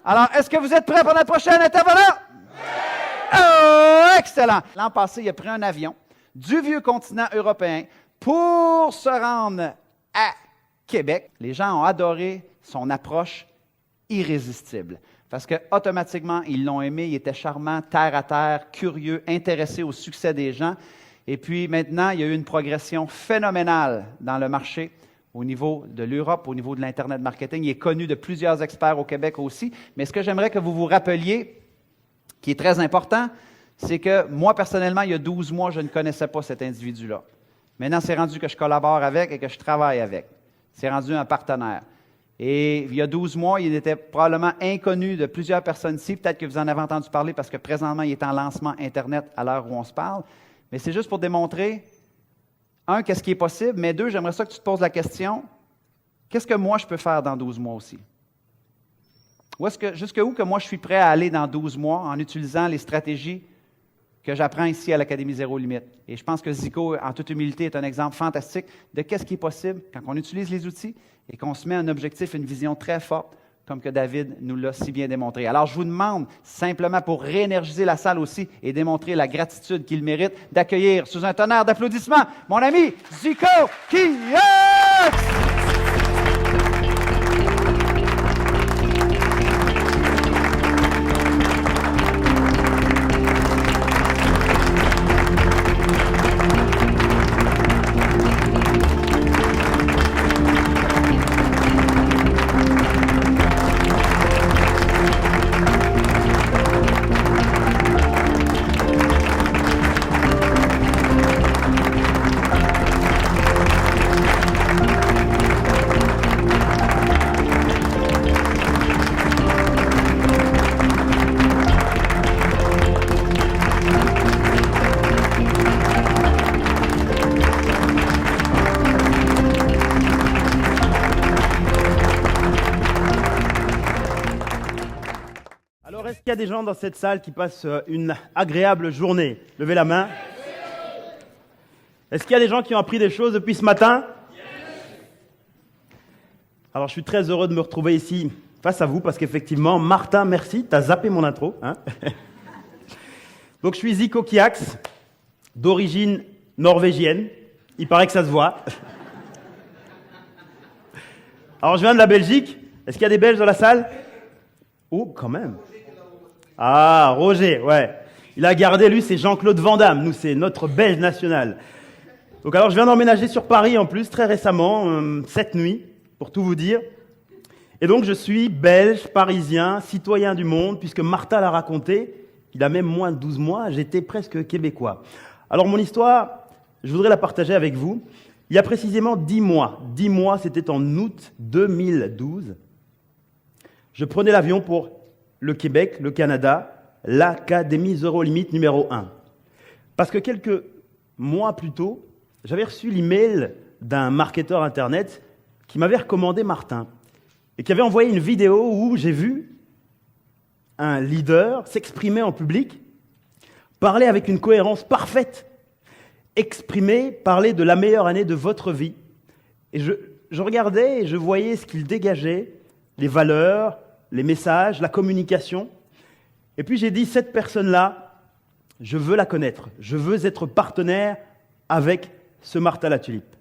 Alors, est-ce que vous êtes prêts pour notre prochain intervenant? Oh, excellent! L'an passé, il a pris un avion du vieux continent européen pour se rendre à Québec. Les gens ont adoré son approche irrésistible. Parce qu'automatiquement, ils l'ont aimé, il était charmant, terre à terre, curieux, intéressé au succès des gens. Et puis maintenant, il y a eu une progression phénoménale dans le marché au niveau de l'Europe, au niveau de l'Internet marketing. Il est connu de plusieurs experts au Québec aussi. Mais ce que j'aimerais que vous vous rappeliez, qui est très important, c'est que moi, personnellement, il y a 12 mois, je ne connaissais pas cet individu-là. Maintenant, c'est rendu que je collabore avec et que je travaille avec. C'est rendu un partenaire. Et il y a 12 mois, il était probablement inconnu de plusieurs personnes ici. Peut-être que vous en avez entendu parler parce que présentement, il est en lancement Internet à l'heure où on se parle. Mais c'est juste pour démontrer, un, qu'est-ce qui est possible, mais deux, j'aimerais ça que tu te poses la question, qu'est-ce que moi je peux faire dans 12 mois aussi? Jusqu'où que moi je suis prêt à aller dans 12 mois en utilisant les stratégies que j'apprends ici à l'Académie Zéro Limite. Et je pense que Zico, en toute humilité, est un exemple fantastique de qu'est-ce qui est possible quand on utilise les outils et qu'on se met un objectif, une vision très forte, comme que David nous l'a si bien démontré. Alors, je vous demande, simplement pour réénergiser la salle aussi et démontrer la gratitude qu'il mérite, d'accueillir sous un tonnerre d'applaudissements mon ami Zico Kiaks! Est-ce qu'il y a des gens dans cette salle qui passent une agréable journée? Levez la main. Est-ce qu'il y a des gens qui ont appris des choses depuis ce matin? Alors, je suis très heureux de me retrouver ici face à vous parce qu'effectivement, Martin, merci, tu as zappé mon intro. Hein. Donc, je suis Zico Kiaks, d'origine norvégienne. Il paraît que ça se voit. Alors, je viens de la Belgique. Est-ce qu'il y a des Belges dans la salle? Oh, quand même. Ah, Roger, ouais. Il a gardé, lui, c'est Jean-Claude Van Damme. Nous, c'est notre Belge national. Donc, alors, je viens d'emménager sur Paris, en plus, très récemment, cette nuit, pour tout vous dire. Et donc, je suis belge, parisien, citoyen du monde, puisque Martha l'a raconté. Il a même moins de 12 mois, j'étais presque québécois. Alors, mon histoire, je voudrais la partager avec vous. Il y a précisément 10 mois. 10 mois, c'était en août 2012. Je prenais l'avion pour le Québec, le Canada, l'Académie Zéro Limite numéro 1. Parce que quelques mois plus tôt, j'avais reçu l'email d'un marketeur Internet qui m'avait recommandé Martin et qui avait envoyé une vidéo où j'ai vu un leader s'exprimer en public, parler avec une cohérence parfaite, parler de la meilleure année de votre vie. Et je regardais et je voyais ce qu'il dégageait, les valeurs, les messages, la communication. Et puis j'ai dit, cette personne-là, je veux la connaître. Je veux être partenaire avec ce Martin Latulippe.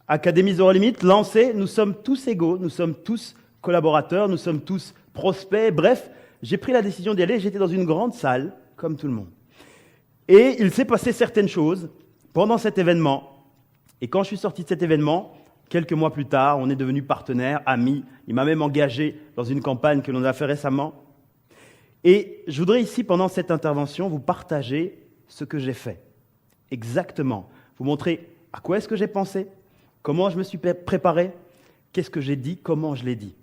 Académie Zéro Limite, lancée, nous sommes tous égaux, nous sommes tous collaborateurs, nous sommes tous prospects. Bref, j'ai pris la décision d'y aller. J'étais dans une grande salle, comme tout le monde. Et il s'est passé certaines choses pendant cet événement. Et quand je suis sorti de cet événement, quelques mois plus tard, on est devenus partenaires, amis. Il m'a même engagé dans une campagne que l'on a fait récemment. Et je voudrais ici, pendant cette intervention, vous partager ce que j'ai fait. Exactement. Vous montrer à quoi est-ce que j'ai pensé, comment je me suis préparé, qu'est-ce que j'ai dit, comment je l'ai dit.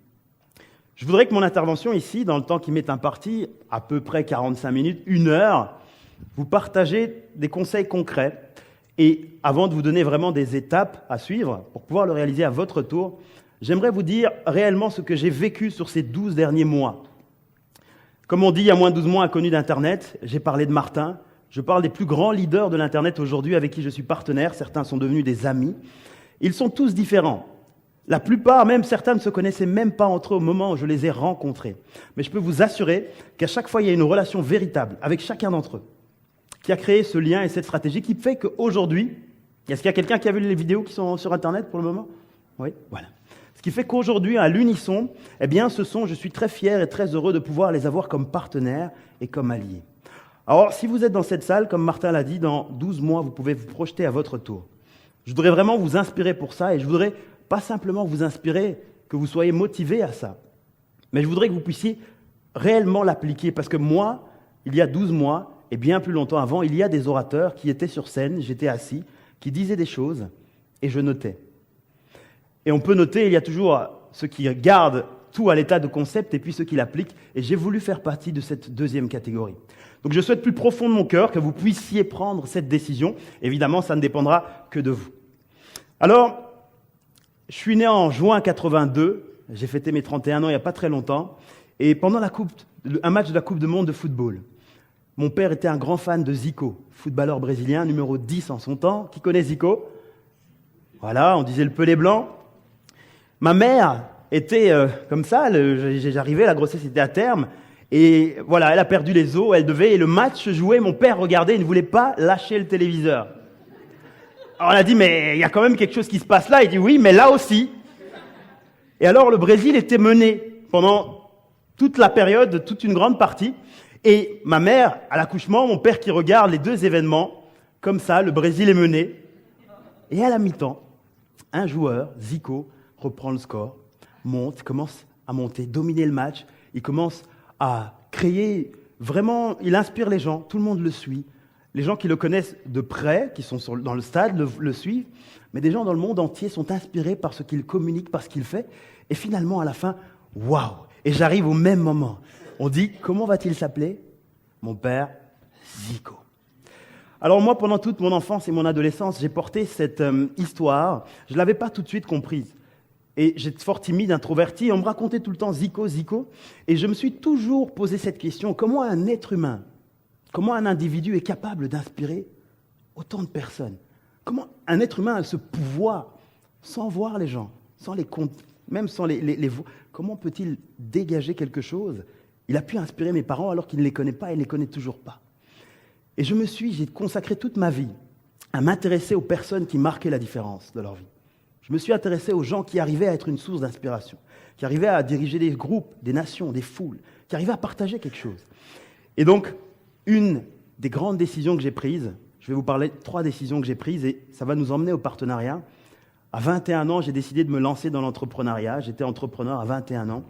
Je voudrais que mon intervention ici, dans le temps qui m'est imparti, à peu près 45 minutes, 1 heure, vous partagez des conseils concrets. Et avant de vous donner vraiment des étapes à suivre pour pouvoir le réaliser à votre tour, j'aimerais vous dire réellement ce que j'ai vécu sur ces 12 derniers mois. Comme on dit, il y a moins de 12 mois inconnu d'Internet, j'ai parlé de Martin, je parle des plus grands leaders de l'Internet aujourd'hui avec qui je suis partenaire, certains sont devenus des amis. Ils sont tous différents. La plupart, même certains, ne se connaissaient même pas entre eux au moment où je les ai rencontrés. Mais je peux vous assurer qu'à chaque fois, il y a une relation véritable avec chacun d'entre eux qui a créé ce lien et cette stratégie qui fait qu'aujourd'hui, est-ce qu'il y a quelqu'un qui a vu les vidéos qui sont sur Internet pour le moment? Oui, voilà. Ce qui fait qu'aujourd'hui, à l'unisson, eh bien, je suis très fier et très heureux de pouvoir les avoir comme partenaires et comme alliés. Alors, si vous êtes dans cette salle, comme Martin l'a dit, dans 12 mois, vous pouvez vous projeter à votre tour. Je voudrais vraiment vous inspirer pour ça et je voudrais pas simplement vous inspirer, que vous soyez motivés à ça, mais je voudrais que vous puissiez réellement l'appliquer parce que moi, il y a 12 mois et bien plus longtemps avant, il y a des orateurs qui étaient sur scène, j'étais assis, qui disaient des choses et je notais. Et on peut noter, il y a toujours ceux qui gardent tout à l'état de concept et puis ceux qui l'appliquent. Et j'ai voulu faire partie de cette deuxième catégorie. Donc je souhaite plus profond de mon cœur que vous puissiez prendre cette décision. Évidemment, ça ne dépendra que de vous. Alors, je suis né en juin 82. J'ai fêté mes 31 ans il n'y a pas très longtemps. Et pendant un match de la Coupe du Monde de football, mon père était un grand fan de Zico, footballeur brésilien, numéro 10 en son temps. Qui connaît Zico? Voilà, on disait le Pelé blanc. Ma mère était comme ça, j'arrivais, la grossesse était à terme, et voilà, elle a perdu les os, et le match se jouait, mon père regardait, il ne voulait pas lâcher le téléviseur. Alors on a dit, mais il y a quand même quelque chose qui se passe là, il dit oui, mais là aussi. Et alors le Brésil était mené pendant toute la période, toute une grande partie, et ma mère, à l'accouchement, mon père qui regarde les deux événements, comme ça, le Brésil est mené, et à la mi-temps, un joueur, Zico, reprend le score, monte, commence à monter, dominer le match, il commence à créer, vraiment, il inspire les gens, tout le monde le suit. Les gens qui le connaissent de près, qui sont dans le stade, le suivent, mais des gens dans le monde entier sont inspirés par ce qu'il communique, par ce qu'il fait, et finalement, à la fin, waouh! Et j'arrive au même moment. On dit, comment va-t-il s'appeler? Mon père, Zico. Alors moi, pendant toute mon enfance et mon adolescence, j'ai porté cette histoire, je ne l'avais pas tout de suite comprise. Et j'étais fort timide, introverti, on me racontait tout le temps Zico, Zico. Et je me suis toujours posé cette question, comment un être humain, comment un individu est capable d'inspirer autant de personnes? Comment un être humain a ce pouvoir, sans voir les gens, sans les comptes, même sans les comment peut-il dégager quelque chose? Il a pu inspirer mes parents alors qu'il ne les connaît pas et ne les connaît toujours pas. Et j'ai consacré toute ma vie à m'intéresser aux personnes qui marquaient la différence de leur vie. Je me suis intéressé aux gens qui arrivaient à être une source d'inspiration, qui arrivaient à diriger des groupes, des nations, des foules, qui arrivaient à partager quelque chose. Et donc, une des grandes décisions que j'ai prises, je vais vous parler de 3 décisions que j'ai prises et ça va nous emmener au partenariat. À 21 ans, j'ai décidé de me lancer dans l'entrepreneuriat. J'étais entrepreneur à 21 ans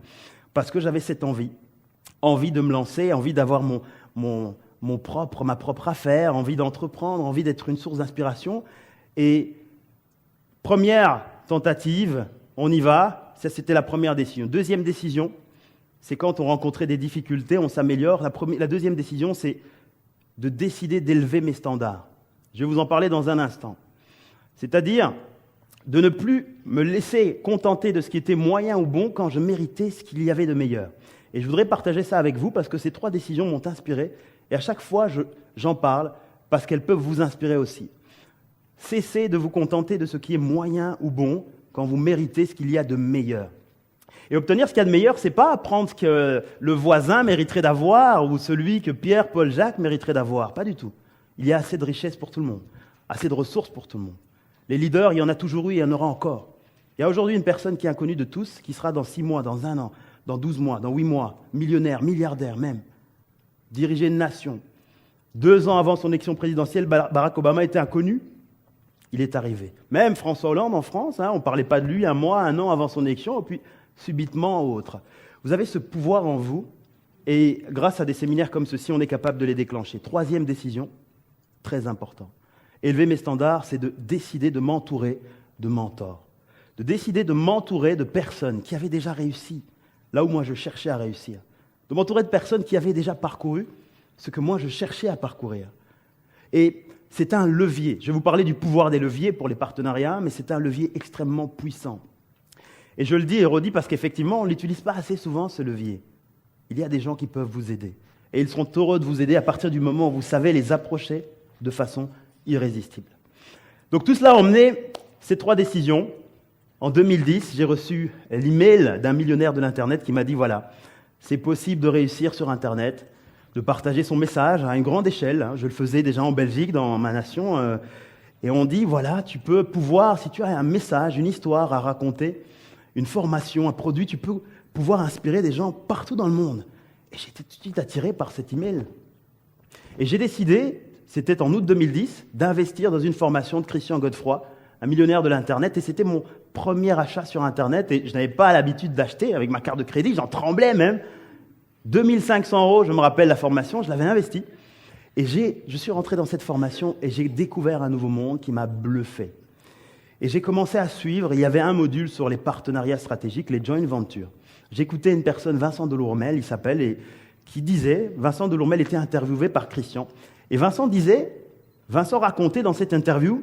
parce que j'avais cette envie de me lancer, envie d'avoir ma propre affaire, envie d'entreprendre, envie d'être une source d'inspiration. Et première tentative, on y va. Ça, c'était la première décision. Deuxième décision, c'est quand on rencontrait des difficultés, on s'améliore. La deuxième décision, c'est de décider d'élever mes standards. Je vais vous en parler dans un instant. C'est-à-dire de ne plus me laisser contenter de ce qui était moyen ou bon quand je méritais ce qu'il y avait de meilleur. Et je voudrais partager ça avec vous parce que ces 3 décisions m'ont inspiré. Et à chaque fois, j'en parle parce qu'elles peuvent vous inspirer aussi. Cessez de vous contenter de ce qui est moyen ou bon quand vous méritez ce qu'il y a de meilleur. Et obtenir ce qu'il y a de meilleur, c'est pas apprendre ce que le voisin mériterait d'avoir ou celui que Pierre, Paul, Jacques mériterait d'avoir. Pas du tout. Il y a assez de richesses pour tout le monde, assez de ressources pour tout le monde. Les leaders, il y en a toujours eu et il y en aura encore. Il y a aujourd'hui une personne qui est inconnue de tous, qui sera dans 6 mois, dans 1 an, dans 12 mois, dans 8 mois, millionnaire, milliardaire même, diriger une nation. 2 ans avant son élection présidentielle, Barack Obama était inconnu. Il est arrivé. Même François Hollande en France, on ne parlait pas de lui 1 mois, 1 an avant son élection, et puis subitement autre. Vous avez ce pouvoir en vous, et grâce à des séminaires comme ceci, on est capable de les déclencher. 3e décision, très important. Élever mes standards, c'est de décider de m'entourer de mentors. De décider de m'entourer de personnes qui avaient déjà réussi, là où moi je cherchais à réussir. De m'entourer de personnes qui avaient déjà parcouru ce que moi je cherchais à parcourir. Et c'est un levier. Je vais vous parler du pouvoir des leviers pour les partenariats, mais c'est un levier extrêmement puissant. Et je le dis et redis parce qu'effectivement, on ne l'utilise pas assez souvent, ce levier. Il y a des gens qui peuvent vous aider. Et ils seront heureux de vous aider à partir du moment où vous savez les approcher de façon irrésistible. Donc tout cela a emmené ces 3 décisions. En 2010, j'ai reçu l'email d'un millionnaire de l'Internet qui m'a dit, voilà, c'est possible de réussir sur Internet, de partager son message à une grande échelle. Je le faisais déjà en Belgique, dans ma nation. Et on dit, voilà, tu peux pouvoir, si tu as un message, une histoire à raconter, une formation, un produit, tu peux pouvoir inspirer des gens partout dans le monde. Et j'étais tout de suite attiré par cet email. Et j'ai décidé, c'était en août 2010, d'investir dans une formation de Christian Godefroy, un millionnaire de l'Internet, et c'était mon premier achat sur Internet, et je n'avais pas l'habitude d'acheter avec ma carte de crédit, j'en tremblais même. 2500 €, je me rappelle la formation, je l'avais investi. Et je suis rentré dans cette formation et j'ai découvert un nouveau monde qui m'a bluffé. Et j'ai commencé à suivre, il y avait un module sur les partenariats stratégiques, les joint ventures. J'écoutais une personne, Vincent Delourmel, il s'appelle, et qui disait, Vincent Delourmel était interviewé par Christian. Et Vincent racontait dans cette interview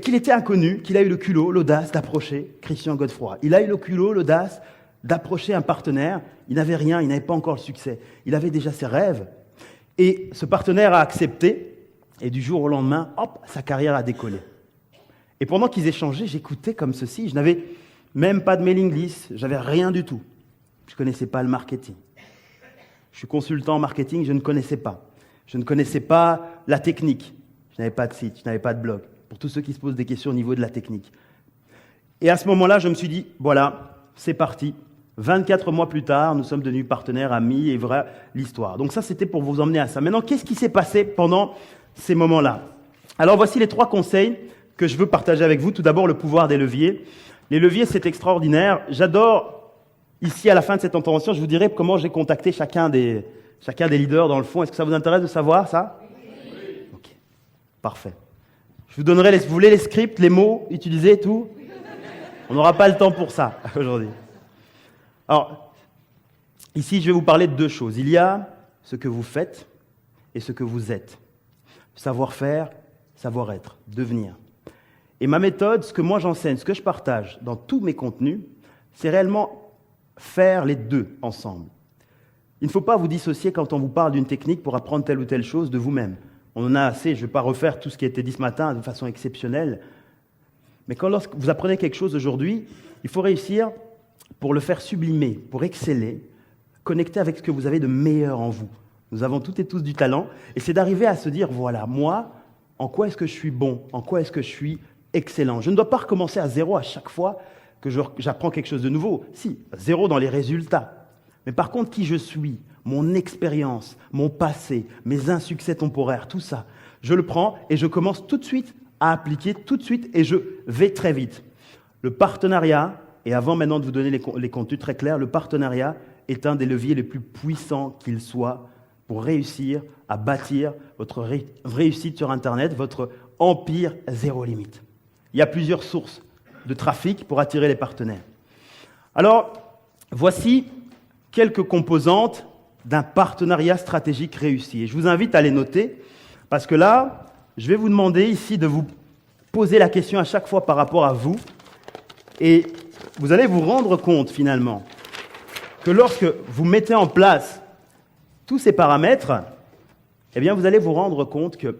qu'il était inconnu, qu'il a eu le culot, l'audace d'approcher Christian Godefroy. Il a eu le culot, l'audace d'approcher un partenaire. Il n'avait rien, il n'avait pas encore le succès. Il avait déjà ses rêves. Et ce partenaire a accepté, et du jour au lendemain, hop, sa carrière a décollé. Et pendant qu'ils échangeaient, j'écoutais comme ceci. Je n'avais même pas de mailing list, j'avais rien du tout. Je ne connaissais pas le marketing. Je suis consultant en marketing, je ne connaissais pas. Je ne connaissais pas la technique. Je n'avais pas de site, je n'avais pas de blog. Pour tous ceux qui se posent des questions au niveau de la technique. Et à ce moment-là, je me suis dit, voilà, c'est parti. 24 mois plus tard, nous sommes devenus partenaires, amis, et voilà l'histoire. Donc ça, c'était pour vous emmener à ça. Maintenant, qu'est-ce qui s'est passé pendant ces moments-là? Alors, voici les 3 conseils que je veux partager avec vous. Tout d'abord, le pouvoir des leviers. Les leviers, c'est extraordinaire. J'adore, ici, à la fin de cette intervention, je vous dirai comment j'ai contacté chacun des leaders dans le fond. Est-ce que ça vous intéresse de savoir ça? Oui. Ok, parfait. Je vous donnerai, vous voulez les scripts, les mots utilisés, tout? On n'aura pas le temps pour ça aujourd'hui. Alors, ici, je vais vous parler de 2 choses. Il y a ce que vous faites et ce que vous êtes. Savoir-faire, savoir-être, devenir. Et ma méthode, ce que moi j'enseigne, ce que je partage dans tous mes contenus, c'est réellement faire les 2 ensemble. Il ne faut pas vous dissocier quand on vous parle d'une technique pour apprendre telle ou telle chose de vous-même. On en a assez, je ne vais pas refaire tout ce qui a été dit ce matin de façon exceptionnelle. Mais lorsque vous apprenez quelque chose aujourd'hui, il faut réussir pour le faire sublimer, pour exceller, connecter avec ce que vous avez de meilleur en vous. Nous avons toutes et tous du talent, et c'est d'arriver à se dire, voilà, moi, en quoi est-ce que je suis bon? En quoi est-ce que je suis excellent? Je ne dois pas recommencer à 0 à chaque fois que j'apprends quelque chose de nouveau. Si, 0 dans les résultats. Mais par contre, qui je suis, mon expérience, mon passé, mes insuccès temporaires, tout ça, je le prends et je commence tout de suite à appliquer, tout de suite, et je vais très vite. Le partenariat, et avant maintenant de vous donner les contenus très clairs, le partenariat est un des leviers les plus puissants qu'il soit pour réussir à bâtir votre réussite sur Internet, votre empire zéro limite. Il y a plusieurs sources de trafic pour attirer les partenaires. Alors, voici quelques composantes d'un partenariat stratégique réussi. Et je vous invite à les noter, parce que là, je vais vous demander ici de vous poser la question à chaque fois par rapport à vous. Et vous allez vous rendre compte finalement que lorsque vous mettez en place tous ces paramètres, eh bien vous allez vous rendre compte que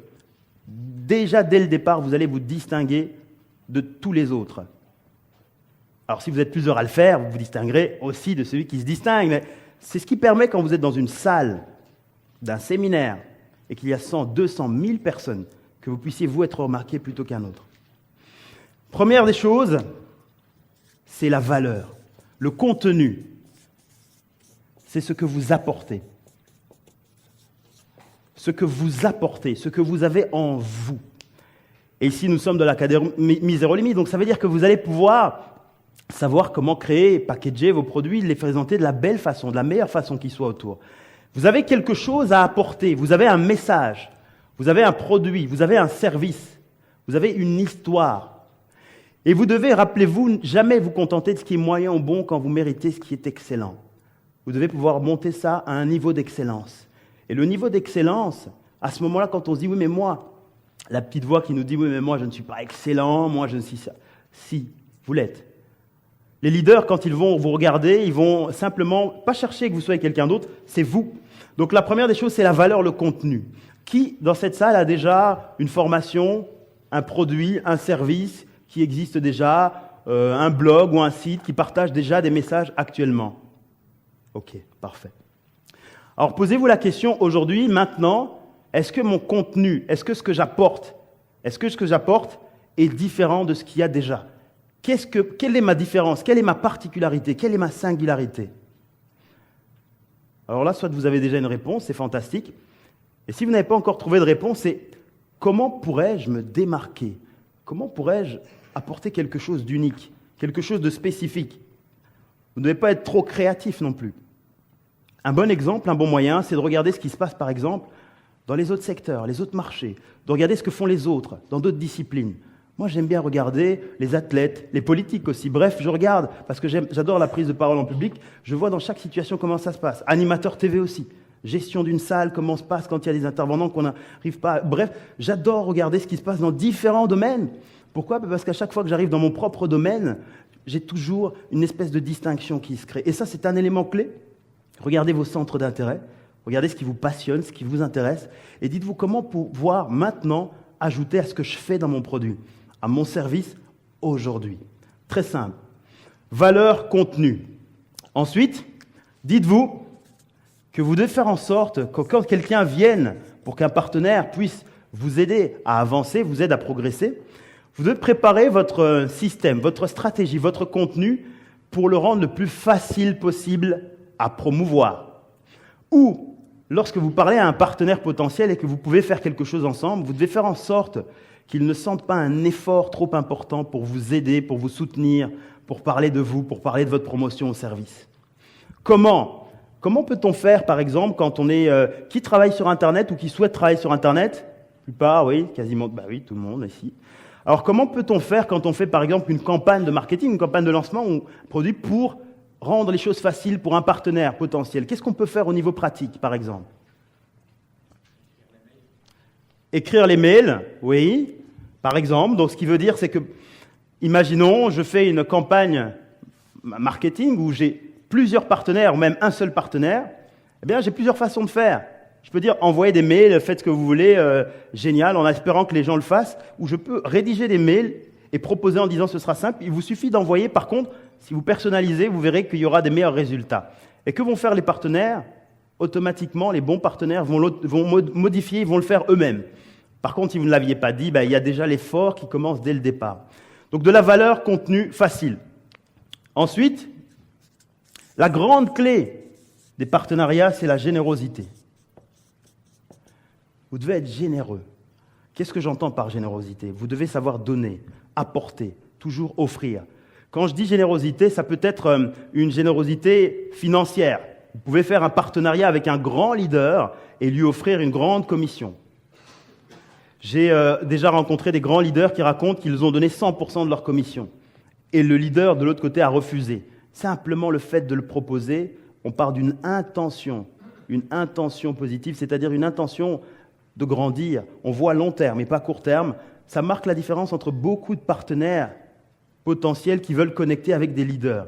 déjà dès le départ, vous allez vous distinguer de tous les autres. Alors si vous êtes plusieurs à le faire, vous vous distinguerez aussi de celui qui se distingue. Mais c'est ce qui permet quand vous êtes dans une salle d'un séminaire et qu'il y a 100, 200, 1000 personnes, que vous puissiez vous être remarqué plutôt qu'un autre. Première des choses, c'est la valeur. Le contenu, c'est ce que vous apportez. Ce que vous apportez, ce que vous avez en vous. Et ici, nous sommes de l'Académie Zéro Limite, donc ça veut dire que vous allez pouvoir savoir comment créer, packager vos produits, les présenter de la belle façon, de la meilleure façon qui soit autour. Vous avez quelque chose à apporter, vous avez un message, vous avez un produit, vous avez un service, vous avez une histoire. Et vous devez, rappelez-vous, jamais vous contenter de ce qui est moyen ou bon quand vous méritez ce qui est excellent. Vous devez pouvoir monter ça à un niveau d'excellence. Et le niveau d'excellence, à ce moment-là, quand on se dit « oui, mais moi », la petite voix qui nous dit « oui, mais moi, je ne suis pas excellent, moi, je ne suis ça ». Si, vous l'êtes. Les leaders, quand ils vont vous regarder, ils vont simplement pas chercher que vous soyez quelqu'un d'autre, c'est vous. Donc la première des choses, c'est la valeur, le contenu. Qui, dans cette salle, a déjà une formation, un produit, un service qui existe déjà, un blog ou un site qui partage déjà des messages actuellement? Ok, parfait. Alors posez-vous la question aujourd'hui, maintenant, est-ce que mon contenu, est-ce que ce que j'apporte est différent de ce qu'il y a déjà? Quelle est ma différence? Quelle est ma particularité? Quelle est ma singularité? Alors là, soit vous avez déjà une réponse, c'est fantastique. Et si vous n'avez pas encore trouvé de réponse, c'est comment pourrais-je me démarquer? Comment pourrais-je apporter quelque chose d'unique, quelque chose de spécifique? Vous ne devez pas être trop créatif non plus. Un bon exemple, un bon moyen, c'est de regarder ce qui se passe, par exemple, dans les autres secteurs, les autres marchés, de regarder ce que font les autres, dans d'autres disciplines. Moi, j'aime bien regarder les athlètes, les politiques aussi. Bref, je regarde, parce que j'adore la prise de parole en public, je vois dans chaque situation comment ça se passe. Animateur TV aussi. Gestion d'une salle, comment se passe quand il y a des intervenants qu'on n'arrive pas... Bref, j'adore regarder ce qui se passe dans différents domaines. Pourquoi? Parce qu'à chaque fois que j'arrive dans mon propre domaine, j'ai toujours une espèce de distinction qui se crée. Et ça, c'est un élément clé. Regardez vos centres d'intérêt, regardez ce qui vous passionne, ce qui vous intéresse, et dites-vous comment pouvoir maintenant ajouter à ce que je fais dans mon produit, à mon service aujourd'hui. Très simple. Valeur contenue. Ensuite, dites-vous que vous devez faire en sorte que quand quelqu'un vienne, pour qu'un partenaire puisse vous aider à avancer, vous aide à progresser, vous devez préparer votre système, votre stratégie, votre contenu pour le rendre le plus facile possible à promouvoir. Ou, lorsque vous parlez à un partenaire potentiel et que vous pouvez faire quelque chose ensemble, vous devez faire en sorte qu'il ne sente pas un effort trop important pour vous aider, pour vous soutenir, pour parler de vous, pour parler de votre promotion au service. Comment peut-on faire, par exemple, quand on est qui travaille sur Internet ou qui souhaite travailler sur Internet? La plupart, oui, quasiment, oui, tout le monde ici. Alors, comment peut-on faire quand on fait, par exemple, une campagne de marketing, une campagne de lancement ou un produit pour rendre les choses faciles pour un partenaire potentiel? Qu'est-ce qu'on peut faire au niveau pratique, par exemple? Écrire les mails, oui, par exemple. Donc, ce qui veut dire, c'est que, imaginons, je fais une campagne marketing où j'ai plusieurs partenaires, ou même un seul partenaire. Eh bien, j'ai plusieurs façons de faire. Je peux dire, envoyer des mails, faites ce que vous voulez, génial, en espérant que les gens le fassent. Ou je peux rédiger des mails et proposer en disant, ce sera simple. Il vous suffit d'envoyer, par contre, si vous personnalisez, vous verrez qu'il y aura des meilleurs résultats. Et que vont faire les partenaires? Automatiquement, les bons partenaires vont modifier, ils vont le faire eux-mêmes. Par contre, si vous ne l'aviez pas dit, il y a déjà l'effort qui commence dès le départ. Donc, de la valeur contenue facile. Ensuite, la grande clé des partenariats, c'est la générosité. Vous devez être généreux. Qu'est-ce que j'entends par générosité? Vous devez savoir donner, apporter, toujours offrir. Quand je dis générosité, ça peut être une générosité financière. Vous pouvez faire un partenariat avec un grand leader et lui offrir une grande commission. J'ai déjà rencontré des grands leaders qui racontent qu'ils ont donné 100% de leur commission. Et le leader de l'autre côté a refusé. Simplement le fait de le proposer, on part d'une intention positive, c'est-à-dire une intention de grandir. On voit long terme et pas court terme. Ça marque la différence entre beaucoup de partenaires potentiels qui veulent connecter avec des leaders.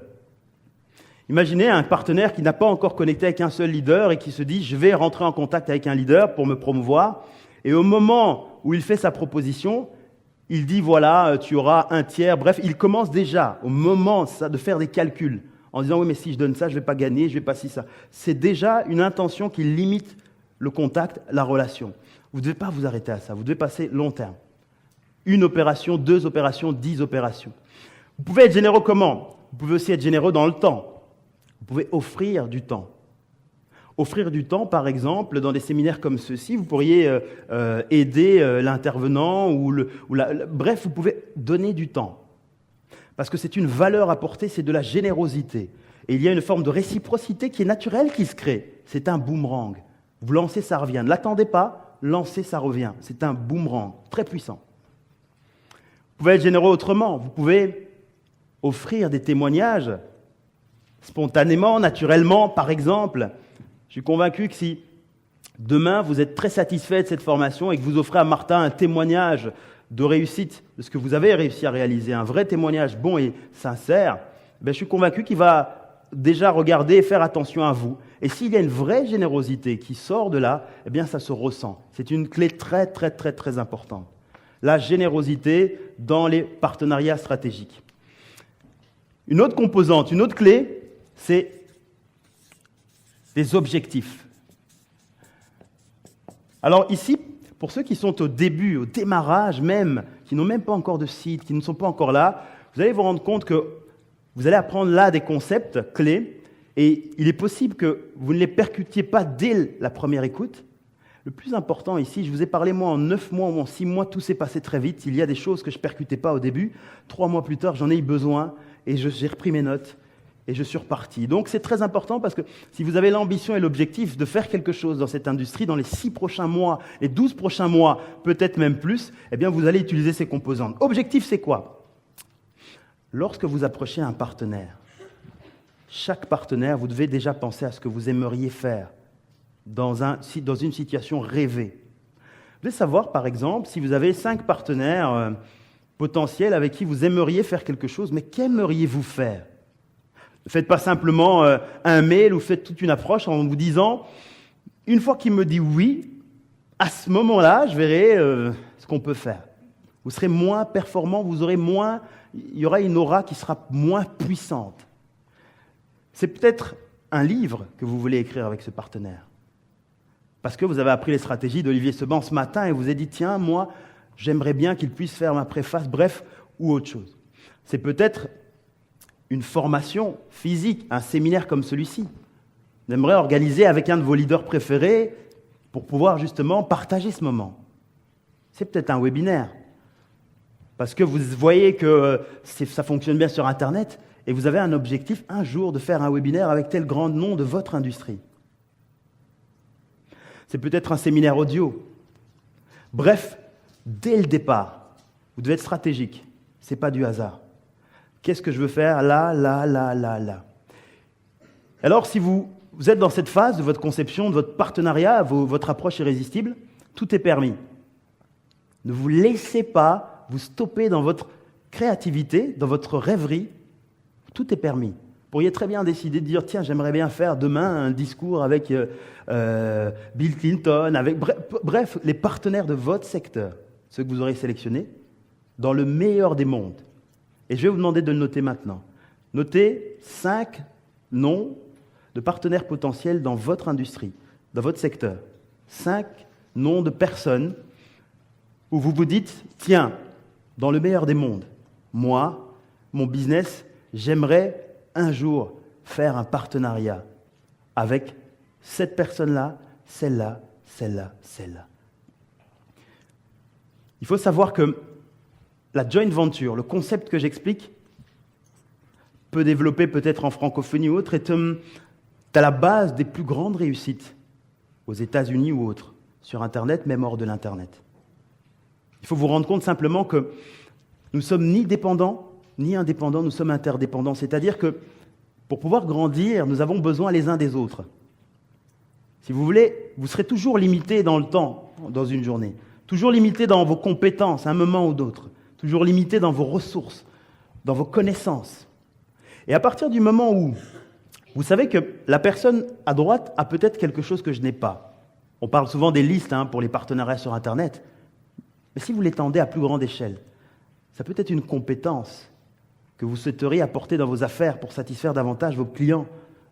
Imaginez un partenaire qui n'a pas encore connecté avec un seul leader et qui se dit « je vais rentrer en contact avec un leader pour me promouvoir ». Et au moment où il fait sa proposition, il dit « voilà, tu auras un tiers ». Bref, il commence déjà au moment de faire des calculs en disant « oui, mais si je donne ça, je ne vais pas gagner, je ne vais pas si ça ». C'est déjà une intention qui limite le contact, la relation. Vous ne devez pas vous arrêter à ça, vous devez passer long terme. Une opération, 2 opérations, 10 opérations. Vous pouvez être généreux comment? Vous pouvez aussi être généreux dans le temps. Vous pouvez offrir du temps. Offrir du temps, par exemple, dans des séminaires comme ceux-ci, vous pourriez aider l'intervenant bref, vous pouvez donner du temps. Parce que c'est une valeur apportée, c'est de la générosité. Et il y a une forme de réciprocité qui est naturelle qui se crée. C'est un boomerang. Vous lancez, ça revient. Ne l'attendez pas, lancez, ça revient. C'est un boomerang très puissant. Vous pouvez être généreux autrement. Vous pouvez offrir des témoignages spontanément, naturellement, par exemple. Je suis convaincu que si demain vous êtes très satisfait de cette formation et que vous offrez à Martin un témoignage de réussite, de ce que vous avez réussi à réaliser, un vrai témoignage bon et sincère, je suis convaincu qu'il va déjà regarder et faire attention à vous. Et s'il y a une vraie générosité qui sort de là, ça se ressent. C'est une clé très, très, très, très importante. La générosité dans les partenariats stratégiques. Une autre composante, une autre clé, c'est des objectifs. Alors ici, pour ceux qui sont au début, au démarrage même, qui n'ont même pas encore de site, qui ne sont pas encore là, vous allez vous rendre compte que vous allez apprendre là des concepts clés et il est possible que vous ne les percutiez pas dès la première écoute. Le plus important ici, je vous ai parlé moi en 9 mois ou en 6 mois, tout s'est passé très vite. Il y a des choses que je ne percutais pas au début. 3 mois plus tard, j'en ai eu besoin et j'ai repris mes notes et je suis reparti. Donc c'est très important parce que si vous avez l'ambition et l'objectif de faire quelque chose dans cette industrie, dans les 6 prochains mois, les 12 prochains mois, peut-être même plus, eh bien vous allez utiliser ces composantes. Objectif, c'est quoi? Lorsque vous approchez un partenaire, chaque partenaire, vous devez déjà penser à ce que vous aimeriez faire dans une situation rêvée. Vous devez savoir, par exemple, si vous avez 5 partenaires potentiels avec qui vous aimeriez faire quelque chose, mais qu'aimeriez-vous faire? Ne faites pas simplement un mail ou faites toute une approche en vous disant « Une fois qu'il me dit oui, à ce moment-là, je verrai ce qu'on peut faire. » Vous serez moins performant, il y aura une aura qui sera moins puissante. C'est peut-être un livre que vous voulez écrire avec ce partenaire. Parce que vous avez appris les stratégies d'Olivier Seban ce matin et vous avez dit, tiens, moi, j'aimerais bien qu'il puisse faire ma préface, bref, ou autre chose. C'est peut-être une formation physique, un séminaire comme celui-ci. Vous aimeriez organiser avec un de vos leaders préférés pour pouvoir justement partager ce moment. C'est peut-être un webinaire. Parce que vous voyez que ça fonctionne bien sur Internet et vous avez un objectif, un jour, de faire un webinaire avec tel grand nom de votre industrie. C'est peut-être un séminaire audio. Bref, dès le départ, vous devez être stratégique. Ce n'est pas du hasard. Qu'est-ce que je veux faire là? Alors, si vous êtes dans cette phase de votre conception, de votre partenariat, votre approche irrésistible, tout est permis. Ne vous laissez pas vous stopper dans votre créativité, dans votre rêverie. Tout est permis. Vous pourriez très bien décider de dire, tiens, j'aimerais bien faire demain un discours avec Bill Clinton, bref, les partenaires de votre secteur, ceux que vous aurez sélectionnés, dans le meilleur des mondes. Et je vais vous demander de le noter maintenant. Notez 5 noms de partenaires potentiels dans votre industrie, dans votre secteur. 5 noms de personnes où vous vous dites, tiens, dans le meilleur des mondes, moi, mon business, j'aimerais un jour faire un partenariat avec cette personne-là, celle-là, celle-là, celle-là. Il faut savoir que la joint venture, le concept que j'explique, peut développer peut-être en francophonie ou autre, est à la base des plus grandes réussites aux États-Unis ou autres, sur Internet, même hors de l'Internet. Il faut vous rendre compte simplement que nous ne sommes ni dépendants, ni indépendants, nous sommes interdépendants. C'est-à-dire que pour pouvoir grandir, nous avons besoin les uns des autres. Si vous voulez, vous serez toujours limité dans le temps, dans une journée, toujours limité dans vos compétences, à un moment ou d'autre, toujours limité dans vos ressources, dans vos connaissances. Et à partir du moment où vous savez que la personne à droite a peut-être quelque chose que je n'ai pas. On parle souvent des listes pour les partenariats sur Internet. Mais si vous l'étendez à plus grande échelle, ça peut être une compétence que vous souhaiteriez apporter dans vos affaires pour satisfaire davantage vos clients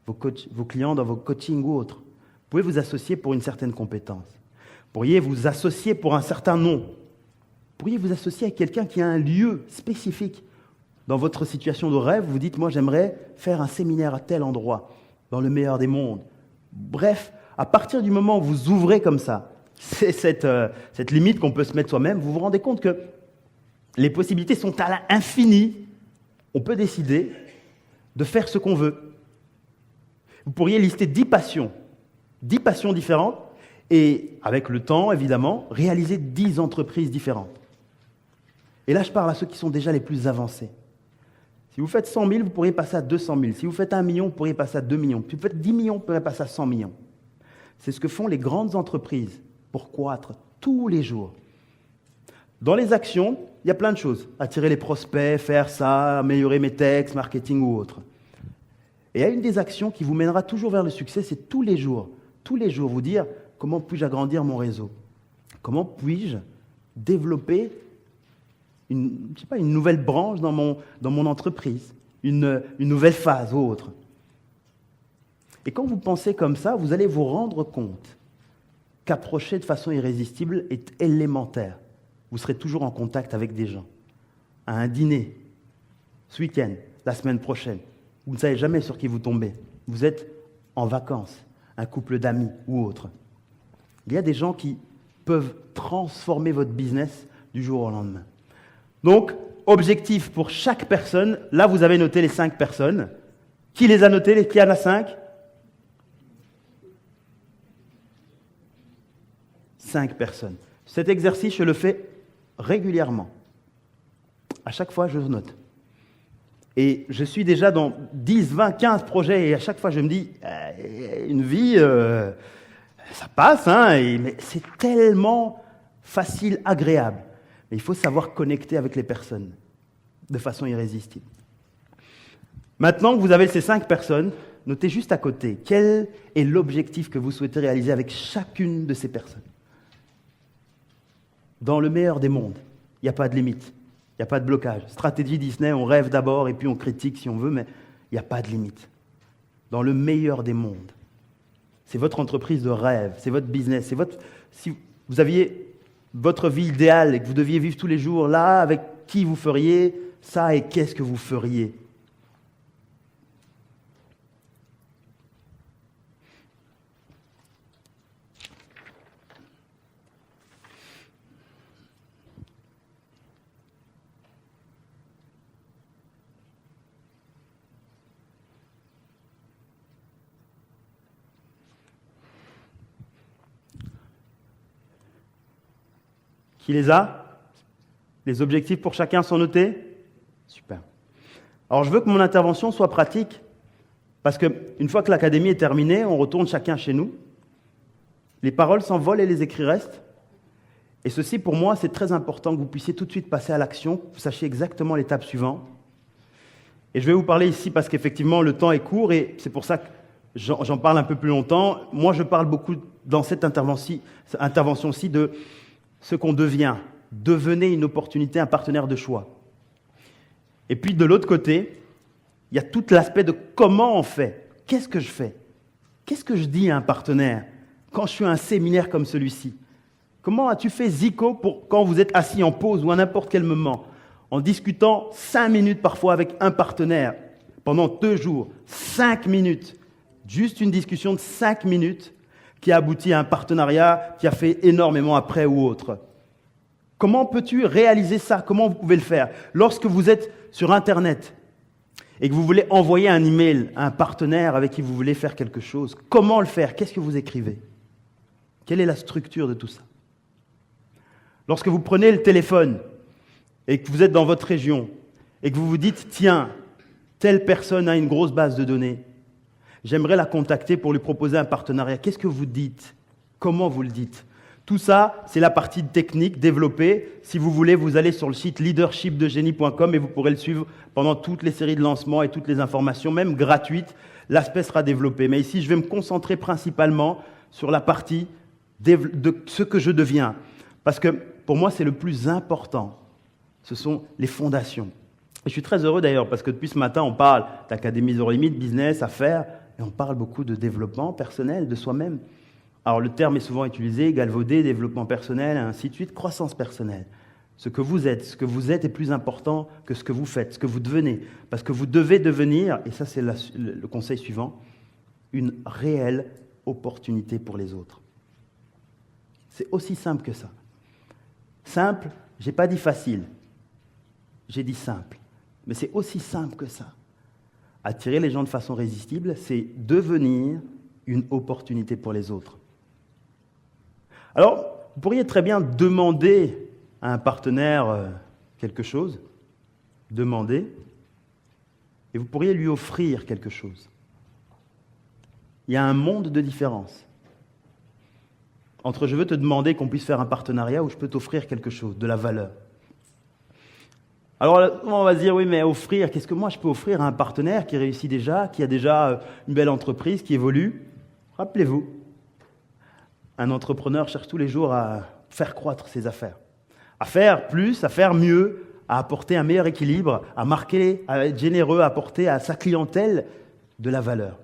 dans vos coachings ou autres. Vous pouvez vous associer pour une certaine compétence. Vous pourriez vous associer pour un certain nom. Vous pourriez vous associer avec quelqu'un qui a un lieu spécifique. Dans votre situation de rêve, vous dites, moi j'aimerais faire un séminaire à tel endroit, dans le meilleur des mondes. Bref, à partir du moment où vous ouvrez comme ça, c'est cette limite qu'on peut se mettre soi-même, vous vous rendez compte que les possibilités sont à l'infini. On peut décider de faire ce qu'on veut. Vous pourriez lister 10 passions différentes, et avec le temps, évidemment, réaliser 10 entreprises différentes. Et là, je parle à ceux qui sont déjà les plus avancés. Si vous faites 100 000, vous pourriez passer à 200 000. Si vous faites 1 million, vous pourriez passer à 2 millions. Si vous faites 10 millions, vous pourriez passer à 100 millions. C'est ce que font les grandes entreprises pour croître tous les jours. Dans les actions, il y a plein de choses. Attirer les prospects, faire ça, améliorer mes textes, marketing ou autre. Et il y a une des actions qui vous mènera toujours vers le succès, c'est tous les jours, vous dire comment puis-je agrandir mon réseau? Comment puis-je développer une nouvelle branche dans mon entreprise, une nouvelle phase ou autre. Et quand vous pensez comme ça, vous allez vous rendre compte qu'approcher de façon irrésistible est élémentaire. Vous serez toujours en contact avec des gens. À un dîner, ce week-end, la semaine prochaine, vous ne savez jamais sur qui vous tombez. Vous êtes en vacances, un couple d'amis ou autre. Il y a des gens qui peuvent transformer votre business du jour au lendemain. Donc, objectif pour chaque personne. Là, vous avez noté les 5 personnes. Qui les a notées? Qui en a 5? 5 personnes. Cet exercice, je le fais régulièrement. À chaque fois, je note. Et je suis déjà dans 10, 20, 15 projets et à chaque fois, je me dis, une vie, ça passe, hein, mais c'est tellement facile, agréable. Mais il faut savoir connecter avec les personnes de façon irrésistible. Maintenant que vous avez ces 5 personnes, notez juste à côté, quel est l'objectif que vous souhaitez réaliser avec chacune de ces personnes. Dans le meilleur des mondes, il n'y a pas de limite, il n'y a pas de blocage. Stratégie Disney, on rêve d'abord et puis on critique si on veut, mais il n'y a pas de limite. Dans le meilleur des mondes, c'est votre entreprise de rêve, c'est votre business, si vous aviez votre vie idéale et que vous deviez vivre tous les jours là, avec qui vous feriez ça et qu'est-ce que vous feriez? Qui les a? Les objectifs pour chacun sont notés? Super. Alors, je veux que mon intervention soit pratique, parce qu'une fois que l'académie est terminée, on retourne chacun chez nous. Les paroles s'envolent et les écrits restent. Et ceci, pour moi, c'est très important que vous puissiez tout de suite passer à l'action, que vous sachiez exactement l'étape suivante. Et je vais vous parler ici parce qu'effectivement, le temps est court et c'est pour ça que j'en parle un peu plus longtemps. Moi, je parle beaucoup dans cette intervention-ci de ce qu'on devient. Devenez une opportunité, un partenaire de choix. Et puis de l'autre côté, il y a tout l'aspect de comment on fait. Qu'est-ce que je fais? Qu'est-ce que je dis à un partenaire quand je suis à un séminaire comme celui-ci? Comment as-tu fait, Zico, pour quand vous êtes assis en pause ou à n'importe quel moment, en discutant 5 minutes parfois avec un partenaire, pendant 2 jours, 5 minutes, juste une discussion de 5 minutes, qui a abouti à un partenariat qui a fait énormément après ou autre. Comment peux-tu réaliser ça? Comment vous pouvez le faire? Lorsque vous êtes sur Internet et que vous voulez envoyer un email à un partenaire avec qui vous voulez faire quelque chose, comment le faire? Qu'est-ce que vous écrivez? Quelle est la structure de tout ça? Lorsque vous prenez le téléphone et que vous êtes dans votre région et que vous vous dites « Tiens, telle personne a une grosse base de données. J'aimerais la contacter pour lui proposer un partenariat. » Qu'est-ce que vous dites? Comment vous le dites? Tout ça, c'est la partie technique développée. Si vous voulez, vous allez sur le site leadershipdegenie.com et vous pourrez le suivre pendant toutes les séries de lancements et toutes les informations, même gratuites. L'aspect sera développé. Mais ici, je vais me concentrer principalement sur la partie de ce que je deviens. Parce que pour moi, c'est le plus important. Ce sont les fondations. Et je suis très heureux d'ailleurs parce que depuis ce matin, on parle d'Académie Zéro Limite, business, affaires, et on parle beaucoup de développement personnel, de soi-même. Alors le terme est souvent utilisé, galvaudé, développement personnel, et ainsi de suite, croissance personnelle. Ce que vous êtes est plus important que ce que vous faites, ce que vous devenez. Parce que vous devez devenir, et ça c'est le conseil suivant, une réelle opportunité pour les autres. C'est aussi simple que ça. Simple, j'ai pas dit facile, j'ai dit simple. Mais c'est aussi simple que ça. Attirer les gens de façon résistible, c'est devenir une opportunité pour les autres. Alors, vous pourriez très bien demander à un partenaire quelque chose, demander, et vous pourriez lui offrir quelque chose. Il y a un monde de différence entre je veux te demander qu'on puisse faire un partenariat ou je peux t'offrir quelque chose, de la valeur. Alors, on va se dire, oui, mais offrir, qu'est-ce que moi je peux offrir à un partenaire qui réussit déjà, qui a déjà une belle entreprise, qui évolue? Rappelez-vous, un entrepreneur cherche tous les jours à faire croître ses affaires, à faire plus, à faire mieux, à apporter un meilleur équilibre, à marquer, à être généreux, à apporter à sa clientèle de la valeur.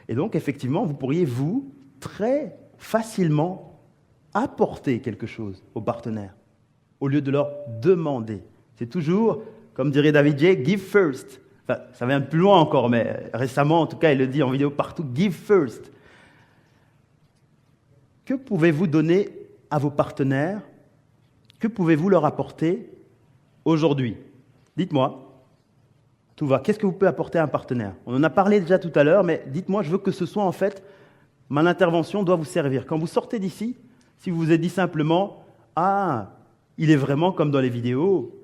Et donc, effectivement, vous pourriez, vous, très facilement apporter quelque chose aux partenaires, au lieu de leur demander. C'est toujours, comme dirait David J., give first. Enfin, ça vient plus loin encore, mais récemment, en tout cas, il le dit en vidéo partout, give first. Que pouvez-vous donner à vos partenaires? Que pouvez-vous leur apporter aujourd'hui? Dites-moi. Tout va. Qu'est-ce que vous pouvez apporter à un partenaire? On en a parlé déjà tout à l'heure, mais dites-moi, je veux que ce soit en fait, mon intervention doit vous servir. Quand vous sortez d'ici, si vous vous êtes dit simplement, ah, il est vraiment comme dans les vidéos,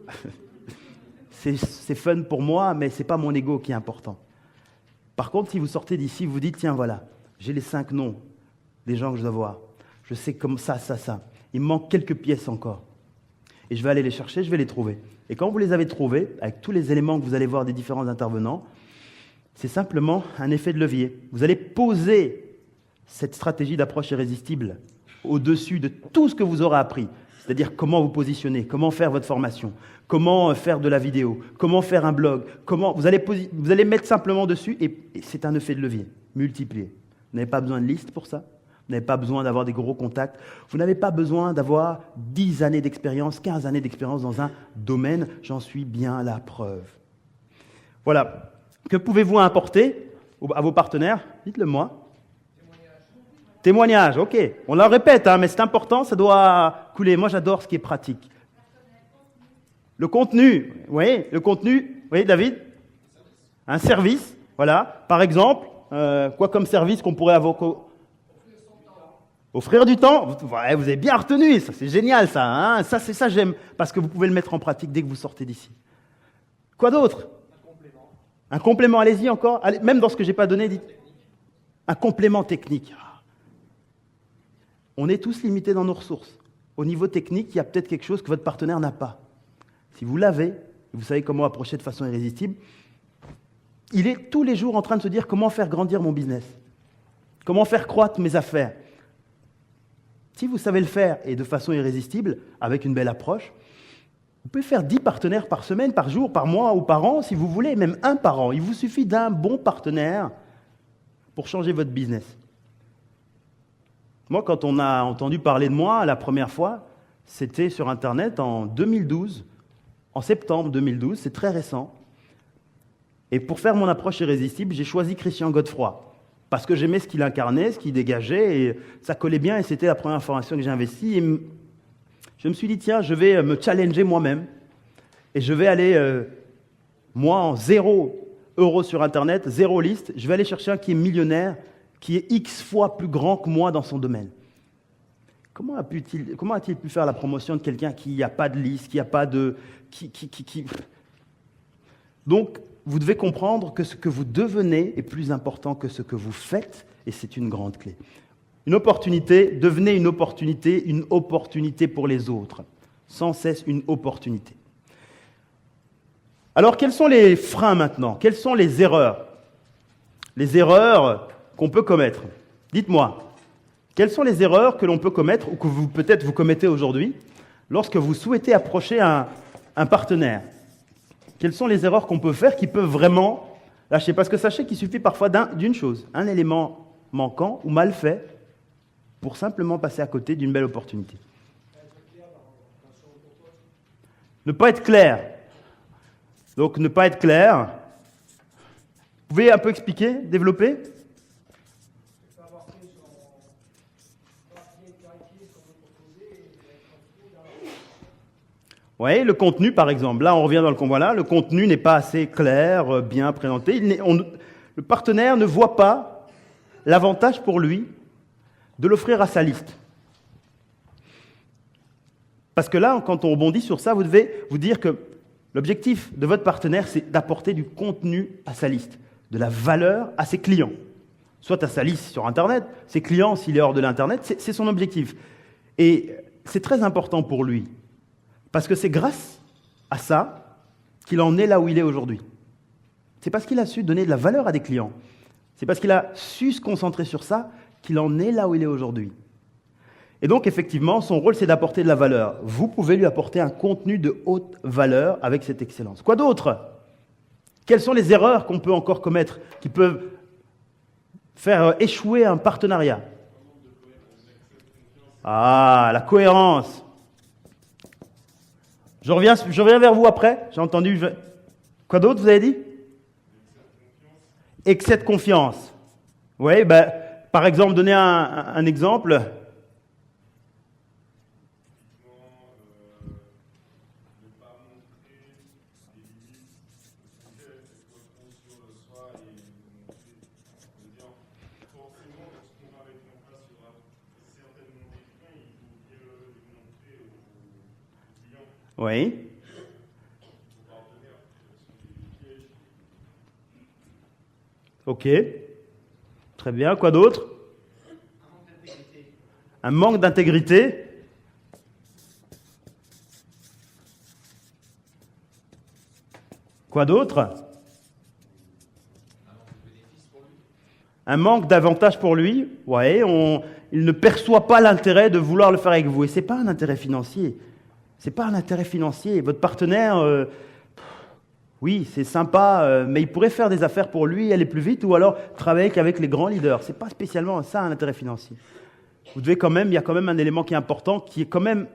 c'est fun pour moi, mais ce n'est pas mon ego qui est important. Par contre, si vous sortez d'ici, vous dites, tiens, voilà, j'ai les 5 noms des gens que je dois voir. Je sais comme ça. Il me manque quelques pièces encore. Et je vais aller les chercher, je vais les trouver. Et quand vous les avez trouvés, avec tous les éléments que vous allez voir des différents intervenants, c'est simplement un effet de levier. Vous allez poser cette stratégie d'approche irrésistible au-dessus de tout ce que vous aurez appris. C'est-à-dire comment vous positionner, comment faire votre formation, comment faire de la vidéo, comment faire un blog. Vous allez mettre simplement dessus et c'est un effet de levier, multiplié. Vous n'avez pas besoin de liste pour ça. Vous n'avez pas besoin d'avoir des gros contacts. Vous n'avez pas besoin d'avoir 10 années d'expérience, 15 années d'expérience dans un domaine. J'en suis bien la preuve. Voilà. Que pouvez-vous apporter à vos partenaires? Dites-le moi. Témoignage, ok. On la répète, mais c'est important, ça doit couler. Moi, j'adore ce qui est pratique. Le contenu, oui, David? Un service, voilà. Par exemple, quoi comme service qu'on pourrait avoir? Offrir du temps, vous avez bien retenu, ça c'est génial ça, ça j'aime, parce que vous pouvez le mettre en pratique dès que vous sortez d'ici. Quoi d'autre? Un complément, allez-y encore, allez, même dans ce que je n'ai pas donné, dites. Un complément technique. On est tous limités dans nos ressources. Au niveau technique, il y a peut-être quelque chose que votre partenaire n'a pas. Si vous l'avez, vous savez comment approcher de façon irrésistible, il est tous les jours en train de se dire comment faire grandir mon business, comment faire croître mes affaires. Si vous savez le faire et de façon irrésistible, avec une belle approche, vous pouvez faire 10 partenaires par semaine, par jour, par mois ou par an, si vous voulez, même un par an. Il vous suffit d'un bon partenaire pour changer votre business. Moi, quand on a entendu parler de moi la première fois, c'était sur Internet en 2012, en septembre 2012, c'est très récent. Et pour faire mon approche irrésistible, j'ai choisi Christian Godefroy. Parce que j'aimais ce qu'il incarnait, ce qu'il dégageait, et ça collait bien, et c'était la première formation que j'ai investie. Et je me suis dit, tiens, je vais me challenger moi-même, et je vais aller, moi, en 0 € sur Internet, 0 liste, je vais aller chercher un qui est millionnaire, qui est X fois plus grand que moi dans son domaine. Comment a-t-il pu faire la promotion de quelqu'un qui n'a pas de liste, qui n'a pas de... Donc, vous devez comprendre que ce que vous devenez est plus important que ce que vous faites, et c'est une grande clé. Une opportunité, devenez une opportunité pour les autres. Sans cesse une opportunité. Alors, quels sont les freins maintenant? Quelles sont les erreurs? Les erreurs qu'on peut commettre. Dites-moi, quelles sont les erreurs que l'on peut commettre, ou que peut-être vous commettez aujourd'hui, lorsque vous souhaitez approcher un partenaire? Quelles sont les erreurs qu'on peut faire qui peuvent vraiment lâcher? Parce que sachez qu'il suffit parfois d'une chose, un élément manquant ou mal fait, pour simplement passer à côté d'une belle opportunité. Ne pas être clair. Donc, ne pas être clair. Vous pouvez un peu expliquer, développer? Oui, le contenu, par exemple. Là, on revient dans le convoi. Le contenu n'est pas assez clair, bien présenté. Le partenaire ne voit pas l'avantage pour lui de l'offrir à sa liste. Parce que là, quand on rebondit sur ça, vous devez vous dire que l'objectif de votre partenaire, c'est d'apporter du contenu à sa liste, de la valeur à ses clients. Soit à sa liste sur Internet, ses clients, s'il est hors de l'Internet, c'est son objectif. Et c'est très important pour lui. Parce que c'est grâce à ça qu'il en est là où il est aujourd'hui. C'est parce qu'il a su donner de la valeur à des clients. C'est parce qu'il a su se concentrer sur ça qu'il en est là où il est aujourd'hui. Et donc, effectivement, son rôle, c'est d'apporter de la valeur. Vous pouvez lui apporter un contenu de haute valeur avec cette excellence. Quoi d'autre? Quelles sont les erreurs qu'on peut encore commettre, qui peuvent faire échouer un partenariat? Ah, la cohérence. Je reviens vers vous après. J'ai entendu. Quoi d'autre, vous avez dit? Excès de confiance. Oui, par exemple, donner un exemple. Oui. Ok. Très bien. Quoi d'autre? Un manque d'intégrité. Quoi d'autre? Un manque d'avantage pour lui. Ouais, il ne perçoit pas l'intérêt de vouloir le faire avec vous. Et ce n'est pas un intérêt financier. C'est pas un intérêt financier. Votre partenaire, oui, c'est sympa, mais il pourrait faire des affaires pour lui, aller plus vite, ou alors travailler qu'avec les grands leaders. C'est pas spécialement ça un intérêt financier. Vous devez quand même, il y a quand même un élément qui est important, qui est quand même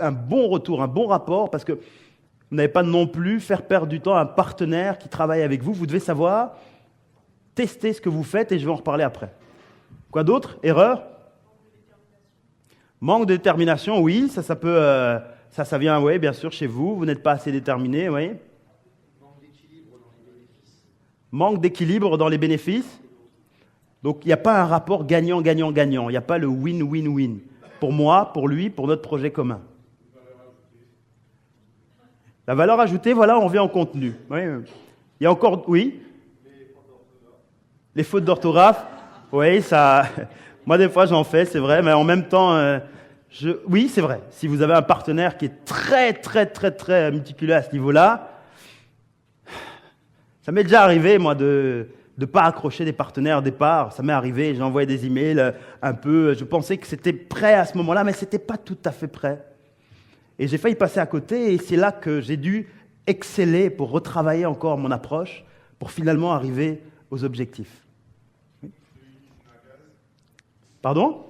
un bon retour, un bon rapport, parce que vous n'avez pas non plus faire perdre du temps à un partenaire qui travaille avec vous. Vous devez savoir tester ce que vous faites, et je vais en reparler après. Quoi d'autre? Erreur? Manque de détermination, oui, ça peut, ça vient, oui, bien sûr, chez vous. Vous n'êtes pas assez déterminé, oui. Manque d'équilibre dans les bénéfices. Donc, il n'y a pas un rapport gagnant-gagnant-gagnant. Il n'y a pas le win-win-win. Pour moi, pour lui, pour notre projet commun. La valeur ajoutée, voilà, on vient en contenu. Oui. Il y a encore, oui. Les fautes d'orthographe, oui, ça. Moi, des fois, j'en fais, c'est vrai, mais en même temps, oui, c'est vrai. Si vous avez un partenaire qui est très, très, très, très méticuleux à ce niveau-là, ça m'est déjà arrivé, moi, de ne pas accrocher des partenaires au départ. Ça m'est arrivé, j'ai envoyé des emails un peu, je pensais que c'était prêt à ce moment-là, mais ce n'était pas tout à fait prêt. Et j'ai failli passer à côté, et c'est là que j'ai dû exceller pour retravailler encore mon approche, pour finalement arriver aux objectifs. Pardon?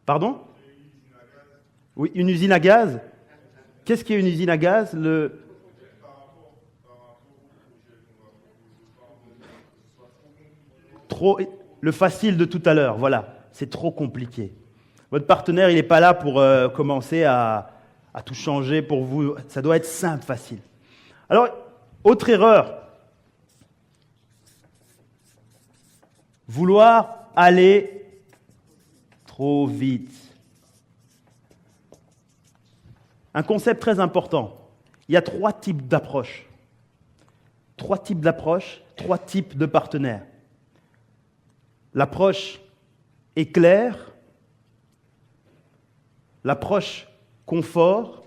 Pardon? Oui, une usine à gaz. Qu'est-ce qu'est une usine à gaz? Le facile de tout à l'heure, voilà. C'est trop compliqué. Votre partenaire, il n'est pas là pour commencer à tout changer pour vous. Ça doit être simple, facile. Alors, autre erreur. Vouloir aller trop vite. Un concept très important. Il y a 3 types d'approches. 3 types d'approches, 3 types de partenaires. L'approche éclair, l'approche confort,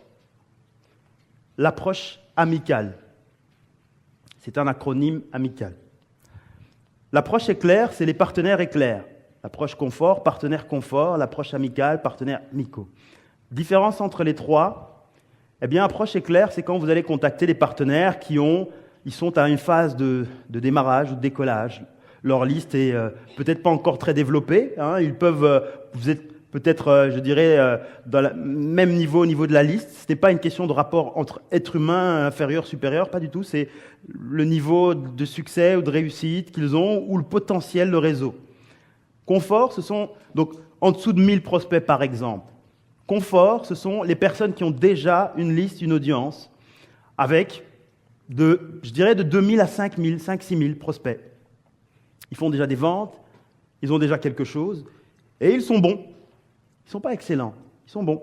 l'approche amicale. C'est un acronyme amical. L'approche éclair, c'est les partenaires éclairs. L'approche confort, partenaire confort. L'approche amicale, partenaire amicaux. Différence entre les 3, eh bien, approche éclair, c'est quand vous allez contacter les partenaires ils sont à une phase de démarrage ou de décollage. Leur liste est peut-être pas encore très développée. Vous êtes peut-être, je dirais, dans le même niveau au niveau de la liste. Ce n'est pas une question de rapport entre être humain inférieur, supérieur, pas du tout. C'est le niveau de succès ou de réussite qu'ils ont ou le potentiel de réseau. Confort, ce sont donc en dessous de 1000 prospects par exemple. Confort, ce sont les personnes qui ont déjà une liste, une audience, avec je dirais de 2000 à 5000, 5-6 000 prospects. Ils font déjà des ventes, ils ont déjà quelque chose, et ils sont bons. Ils ne sont pas excellents, ils sont bons.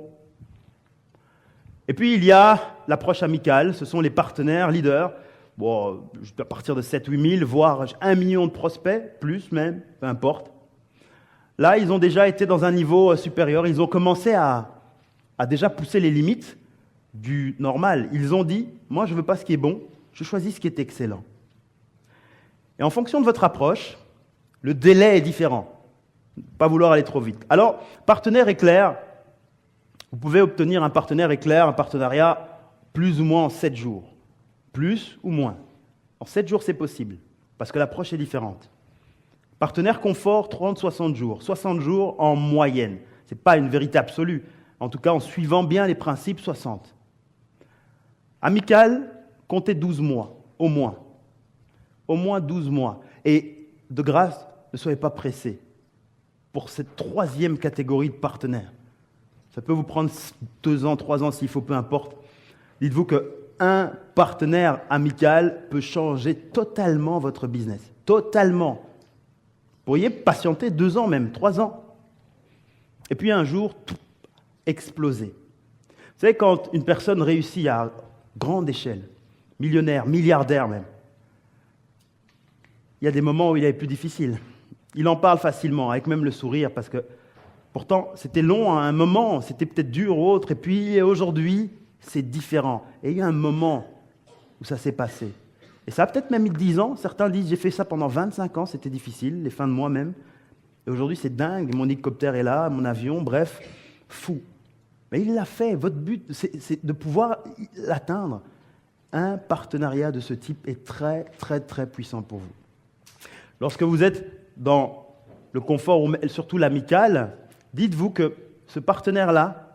Et puis il y a l'approche amicale, ce sont les partenaires, leaders, à partir de 7-8 000, voire 1 million de prospects, plus même, peu importe. Là, ils ont déjà été dans un niveau supérieur, ils ont commencé à déjà pousser les limites du normal. Ils ont dit, moi je ne veux pas ce qui est bon, je choisis ce qui est excellent. Et en fonction de votre approche, le délai est différent. Pas vouloir aller trop vite. Alors, partenaire éclair, vous pouvez obtenir un partenaire éclair, un partenariat plus ou moins en 7 jours. Plus ou moins. En 7 jours, c'est possible, parce que l'approche est différente. Partenaire confort, 30-60 jours. 60 jours en moyenne. Ce n'est pas une vérité absolue. En tout cas, en suivant bien les principes, 60. Amical, comptez 12 mois, au moins. Au moins 12 mois. Et de grâce, ne soyez pas pressés pour cette 3e catégorie de partenaires. Ça peut vous prendre 2 ans, 3 ans s'il faut, peu importe. Dites-vous qu'un partenaire amical peut changer totalement votre business. Totalement. Vous pourriez patienter 2 ans même, 3 ans. Et puis un jour, exploser. Vous savez, quand une personne réussit à grande échelle, millionnaire, milliardaire même, il y a des moments où il est plus difficile. Il en parle facilement, avec même le sourire, parce que pourtant, c'était long à un moment, c'était peut-être dur ou autre, et puis aujourd'hui, c'est différent. Et il y a un moment où ça s'est passé. Et ça a peut-être même mis 10 ans. Certains disent, j'ai fait ça pendant 25 ans, c'était difficile, les fins de mois même. Et aujourd'hui, c'est dingue, mon hélicoptère est là, mon avion, bref, fou. Mais il l'a fait. Votre but, c'est de pouvoir l'atteindre. Un partenariat de ce type est très, très, très puissant pour vous. Lorsque vous êtes dans le confort, ou surtout l'amical, dites-vous que ce partenaire-là,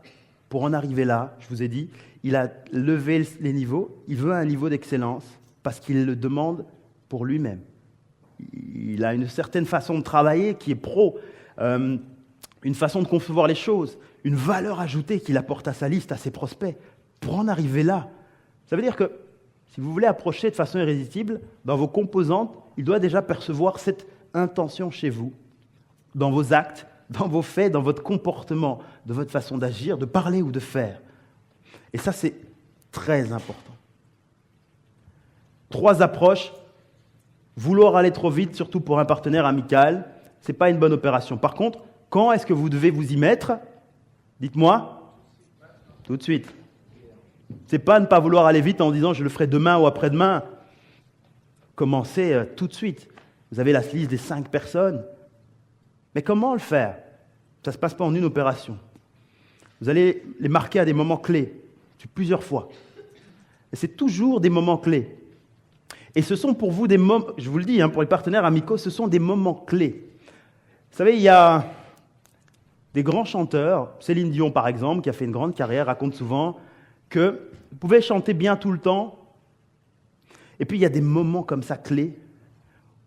pour en arriver là, je vous ai dit, il a levé les niveaux, il veut un niveau d'excellence parce qu'il le demande pour lui-même. Il a une certaine façon de travailler qui est pro, une façon de concevoir les choses, une valeur ajoutée qu'il apporte à sa liste, à ses prospects. Pour en arriver là, ça veut dire que si vous voulez approcher de façon irrésistible, dans vos composantes, il doit déjà percevoir cette intention chez vous, dans vos actes, dans vos faits, dans votre comportement, de votre façon d'agir, de parler ou de faire. Et ça, c'est très important. 3 approches. Vouloir aller trop vite, surtout pour un partenaire amical, ce n'est pas une bonne opération. Par contre, quand est-ce que vous devez vous y mettre? Dites-moi. Tout de suite. Ce n'est pas ne pas vouloir aller vite en disant je le ferai demain ou après-demain. Commencez tout de suite. Vous avez la liste des 5 personnes. Mais comment le faire? Ça ne se passe pas en une opération. Vous allez les marquer à des moments clés, plusieurs fois. Et c'est toujours des moments clés. Et ce sont pour vous des moments, je vous le dis, pour les partenaires amicaux, ce sont des moments clés. Vous savez, il y a des grands chanteurs, Céline Dion par exemple, qui a fait une grande carrière, raconte souvent que vous pouvez chanter bien tout le temps, et puis il y a des moments comme ça clés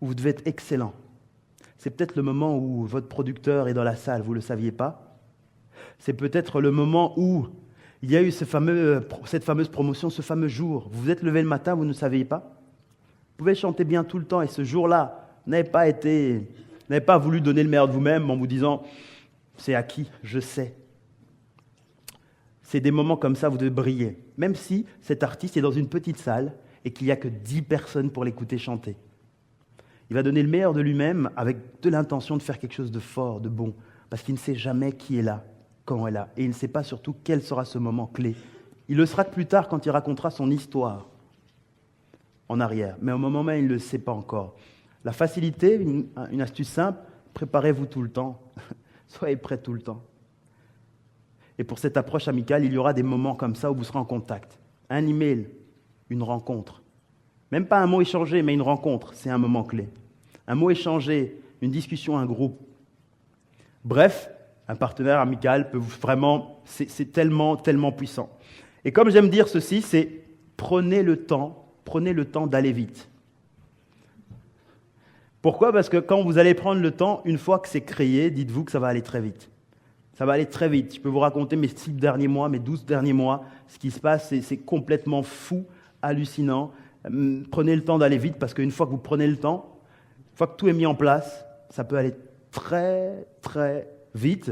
où vous devez être excellent. C'est peut-être le moment où votre producteur est dans la salle, vous ne le saviez pas. C'est peut-être le moment où il y a eu cette fameuse promotion, ce fameux jour. Vous vous êtes levé le matin, vous ne saviez pas. Vous pouvez chanter bien tout le temps, et ce jour-là, vous n'avez pas voulu donner le meilleur de vous-même en vous disant « c'est acquis, je sais ». C'est des moments comme ça, vous devez briller. Même si cet artiste est dans une petite salle et qu'il n'y a que 10 personnes pour l'écouter chanter. Il va donner le meilleur de lui-même avec de l'intention de faire quelque chose de fort, de bon, parce qu'il ne sait jamais qui est là, quand elle est là, et il ne sait pas surtout quel sera ce moment clé. Il le sera plus tard quand il racontera son histoire en arrière, mais au moment même, il ne le sait pas encore. La facilité, une astuce simple, préparez-vous tout le temps, soyez prêts tout le temps. Et pour cette approche amicale, il y aura des moments comme ça où vous serez en contact. Un email, une rencontre. Même pas un mot échangé, mais une rencontre, c'est un moment clé. Un mot échangé, une discussion, un groupe. Bref, un partenaire amical peut vraiment, c'est tellement, tellement puissant. Et comme j'aime dire ceci, c'est prenez le temps d'aller vite. Pourquoi? Parce que quand vous allez prendre le temps, une fois que c'est créé, dites-vous que ça va aller très vite. Ça va aller très vite. Je peux vous raconter mes 6 derniers mois, mes 12 derniers mois. Ce qui se passe, c'est complètement fou, hallucinant. Prenez le temps d'aller vite parce qu'une fois que vous prenez le temps, une fois que tout est mis en place, ça peut aller très, très vite.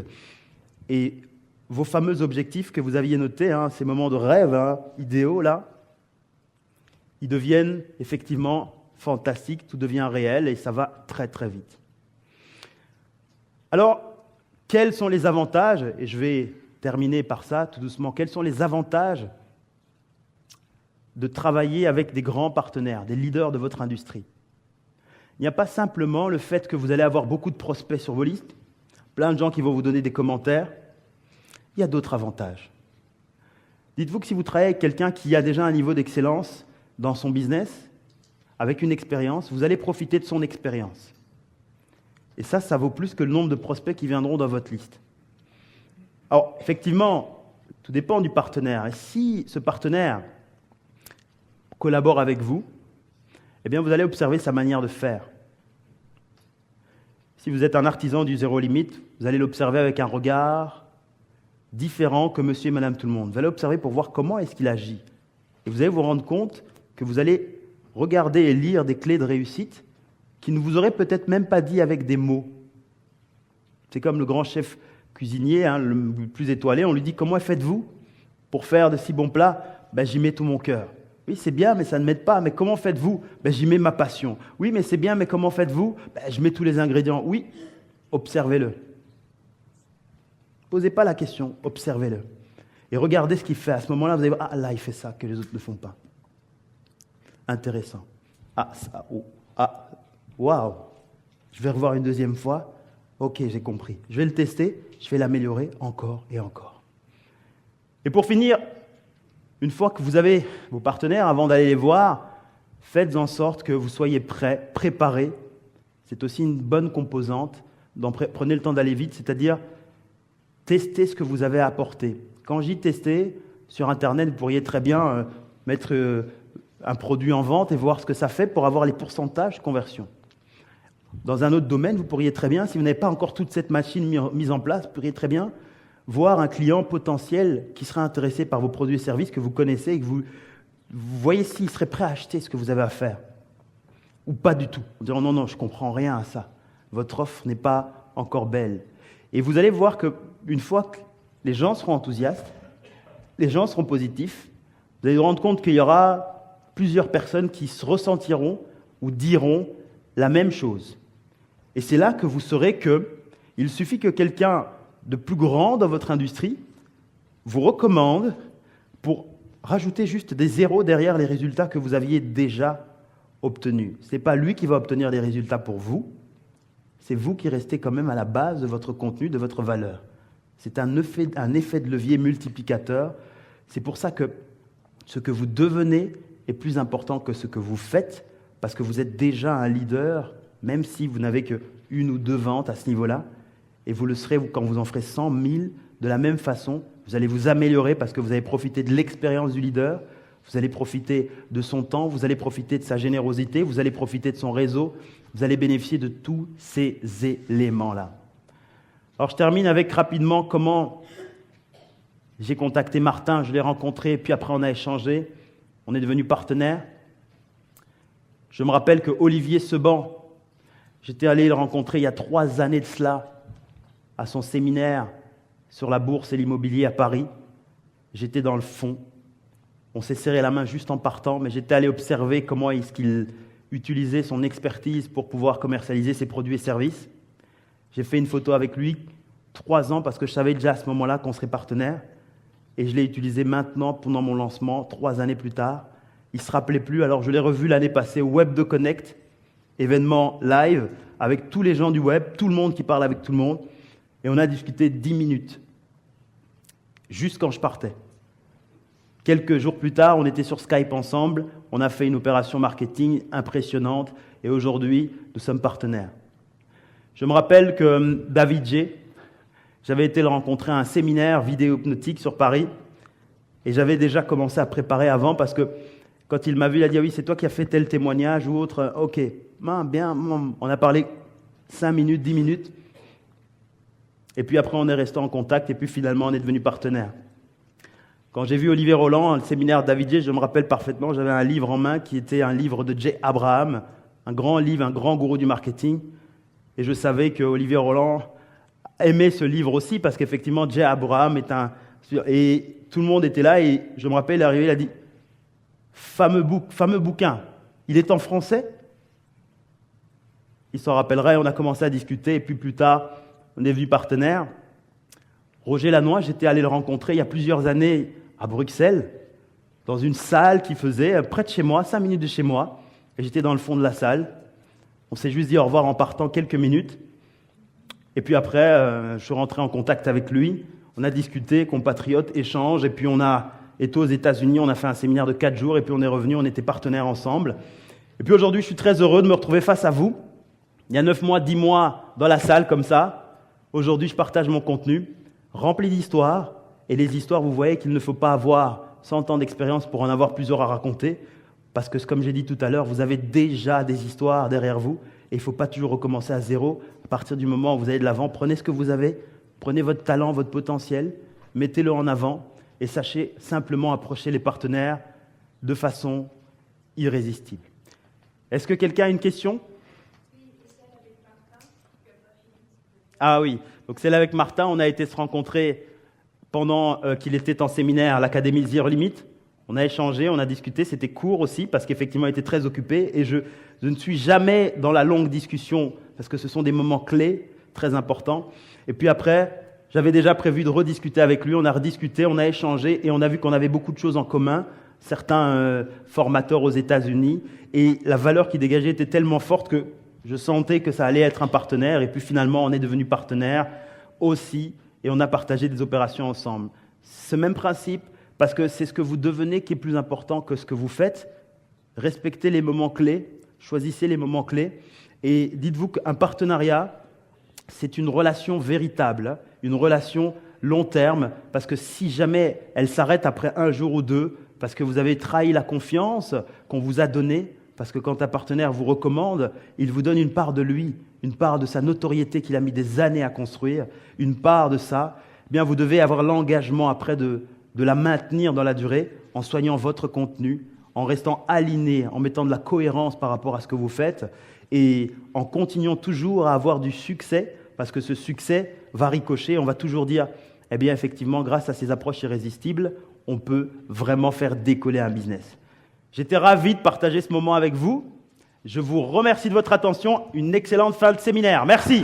Et vos fameux objectifs que vous aviez notés, ces moments de rêve idéaux, là, ils deviennent effectivement fantastiques, tout devient réel et ça va très, très vite. Alors, quels sont les avantages? Et je vais terminer par ça, tout doucement. Quels sont les avantages de travailler avec des grands partenaires, des leaders de votre industrie? Il n'y a pas simplement le fait que vous allez avoir beaucoup de prospects sur vos listes. plein de gens qui vont vous donner des commentaires. Il y a d'autres avantages. Dites-vous que si vous travaillez avec quelqu'un qui a déjà un niveau d'excellence dans son business, avec une expérience, vous allez profiter de son expérience. Et ça vaut plus que le nombre de prospects qui viendront dans votre liste. Alors, effectivement, tout dépend du partenaire. Et si ce partenaire collabore avec vous, eh bien, vous allez observer sa manière de faire. Si vous êtes un artisan du zéro limite, vous allez l'observer avec un regard différent que monsieur et madame tout le monde. Vous allez observer pour voir comment est-ce qu'il agit. Et vous allez vous rendre compte que vous allez regarder et lire des clés de réussite qu'il ne vous aurait peut-être même pas dit avec des mots. C'est comme le grand chef cuisinier, le plus étoilé, on lui dit « Comment faites-vous pour faire de si bons plats ?» J'y mets tout mon cœur. Oui, c'est bien, mais ça ne m'aide pas. Mais comment faites-vous? J'y mets ma passion. Oui, mais c'est bien, mais comment faites-vous? Je mets tous les ingrédients. Oui, observez-le. Ne posez pas la question, observez-le. Et regardez ce qu'il fait. À ce moment-là, vous allez voir, ah là, il fait ça que les autres ne font pas. Intéressant. Waouh. Je vais revoir une deuxième fois. Ok, j'ai compris. Je vais le tester, je vais l'améliorer encore et encore. Et pour finir, une fois que vous avez vos partenaires, avant d'aller les voir, faites en sorte que vous soyez prêts, préparés. C'est aussi une bonne composante. Prenez le temps d'aller vite, c'est-à-dire testez ce que vous avez à apporter. Quand je dis tester, sur Internet, vous pourriez très bien mettre un produit en vente et voir ce que ça fait pour avoir les pourcentages de conversion. Dans un autre domaine, vous pourriez très bien, si vous n'avez pas encore toute cette machine mise en place, vous pourriez très bien voir un client potentiel qui serait intéressé par vos produits et services que vous connaissez et que vous voyez s'il serait prêt à acheter ce que vous avez à faire. Ou pas du tout. En disant non, je ne comprends rien à ça. Votre offre n'est pas encore belle. Et vous allez voir qu'une fois que les gens seront enthousiastes, les gens seront positifs, vous allez vous rendre compte qu'il y aura plusieurs personnes qui se ressentiront ou diront la même chose. Et c'est là que vous saurez qu'il suffit que quelqu'un de plus grand dans votre industrie vous recommande pour rajouter juste des zéros derrière les résultats que vous aviez déjà obtenus. Ce n'est pas lui qui va obtenir les résultats pour vous, c'est vous qui restez quand même à la base de votre contenu, de votre valeur. C'est un effet de levier multiplicateur. C'est pour ça que ce que vous devenez est plus important que ce que vous faites, parce que vous êtes déjà un leader, même si vous n'avez qu'une ou deux ventes à ce niveau-là, et vous le serez quand vous en ferez 100, 1000, de la même façon. Vous allez vous améliorer parce que vous allez profiter de l'expérience du leader, vous allez profiter de son temps, vous allez profiter de sa générosité, vous allez profiter de son réseau, vous allez bénéficier de tous ces éléments-là. Alors je termine avec rapidement comment j'ai contacté Martin, je l'ai rencontré, puis après on a échangé, on est devenus partenaires. Je me rappelle que Olivier Seban, j'étais allé le rencontrer il y a 3 années de cela, à son séminaire sur la bourse et l'immobilier à Paris. J'étais dans le fond. On s'est serré la main juste en partant, mais j'étais allé observer comment est-ce qu'il utilisait son expertise pour pouvoir commercialiser ses produits et services. J'ai fait une photo avec lui 3 ans parce que je savais déjà à ce moment-là qu'on serait partenaires. Et je l'ai utilisé maintenant pendant mon lancement, 3 années plus tard. Il ne se rappelait plus, alors je l'ai revu l'année passée au Web de Connect, événement live, avec tous les gens du web, tout le monde qui parle avec tout le monde. Et on a discuté 10 minutes, juste quand je partais. Quelques jours plus tard, on était sur Skype ensemble, on a fait une opération marketing impressionnante, et aujourd'hui, nous sommes partenaires. Je me rappelle que David J, j'avais été le rencontrer à un séminaire vidéo hypnotique sur Paris, et j'avais déjà commencé à préparer avant, parce que quand il m'a vu, il a dit « Ah oui, c'est toi qui as fait tel témoignage ou autre. » Ok, bien, on a parlé 5 minutes, 10 minutes. Et puis après, on est resté en contact et puis finalement, on est devenus partenaires. Quand j'ai vu Olivier Roland, le séminaire David J, je me rappelle parfaitement, j'avais un livre en main qui était un livre de Jay Abraham, un grand livre, un grand gourou du marketing. Et je savais que Olivier Roland aimait ce livre aussi parce qu'effectivement, Jay Abraham est un... Et tout le monde était là et je me rappelle, il est arrivé, il a dit « fameux bouquin, il est en français ?» Il s'en rappellerait, on a commencé à discuter et puis plus tard, on est devenus partenaires. Roger Lannoy, j'étais allé le rencontrer il y a plusieurs années à Bruxelles, dans une salle qui faisait près de chez moi, 5 minutes de chez moi. Et j'étais dans le fond de la salle. On s'est juste dit au revoir en partant quelques minutes. Et puis après, je suis rentré en contact avec lui. On a discuté, compatriotes, échanges. Et puis on a été aux États-Unis, on a fait un séminaire de 4 jours. Et puis on est revenu, on était partenaires ensemble. Et puis aujourd'hui, je suis très heureux de me retrouver face à vous. Il y a 9 mois, 10 mois dans la salle comme ça. Aujourd'hui, je partage mon contenu, rempli d'histoires. Et les histoires, vous voyez qu'il ne faut pas avoir 100 ans d'expérience pour en avoir plusieurs à raconter. Parce que, comme j'ai dit tout à l'heure, vous avez déjà des histoires derrière vous. Et il ne faut pas toujours recommencer à zéro. À partir du moment où vous allez de l'avant, prenez ce que vous avez, prenez votre talent, votre potentiel, mettez-le en avant et sachez simplement approcher les partenaires de façon irrésistible. Est-ce que quelqu'un a une question ? Ah oui, donc celle avec Martin, on a été se rencontrer pendant qu'il était en séminaire à l'Académie Zero Limit. On a échangé, on a discuté, c'était court aussi parce qu'effectivement il était très occupé et je ne suis jamais dans la longue discussion parce que ce sont des moments clés, très importants. Et puis après, j'avais déjà prévu de rediscuter avec lui, on a rediscuté, on a échangé et on a vu qu'on avait beaucoup de choses en commun, certains formateurs aux États-Unis et la valeur qu'il dégageait était tellement forte que je sentais que ça allait être un partenaire et puis finalement on est devenus partenaires aussi et on a partagé des opérations ensemble. Ce même principe, parce que c'est ce que vous devenez qui est plus important que ce que vous faites. Respectez les moments clés, choisissez les moments clés et dites-vous qu'un partenariat, c'est une relation véritable, une relation long terme, parce que si jamais elle s'arrête après 1 jour ou 2, parce que vous avez trahi la confiance qu'on vous a donnée, parce que quand un partenaire vous recommande, il vous donne une part de lui, une part de sa notoriété qu'il a mis des années à construire, une part de ça, eh bien vous devez avoir l'engagement après de la maintenir dans la durée en soignant votre contenu, en restant aligné, en mettant de la cohérence par rapport à ce que vous faites et en continuant toujours à avoir du succès parce que ce succès va ricocher. On va toujours dire, eh bien effectivement, grâce à ces approches irrésistibles, on peut vraiment faire décoller un business. J'étais ravi de partager ce moment avec vous. Je vous remercie de votre attention. Une excellente fin de séminaire. Merci.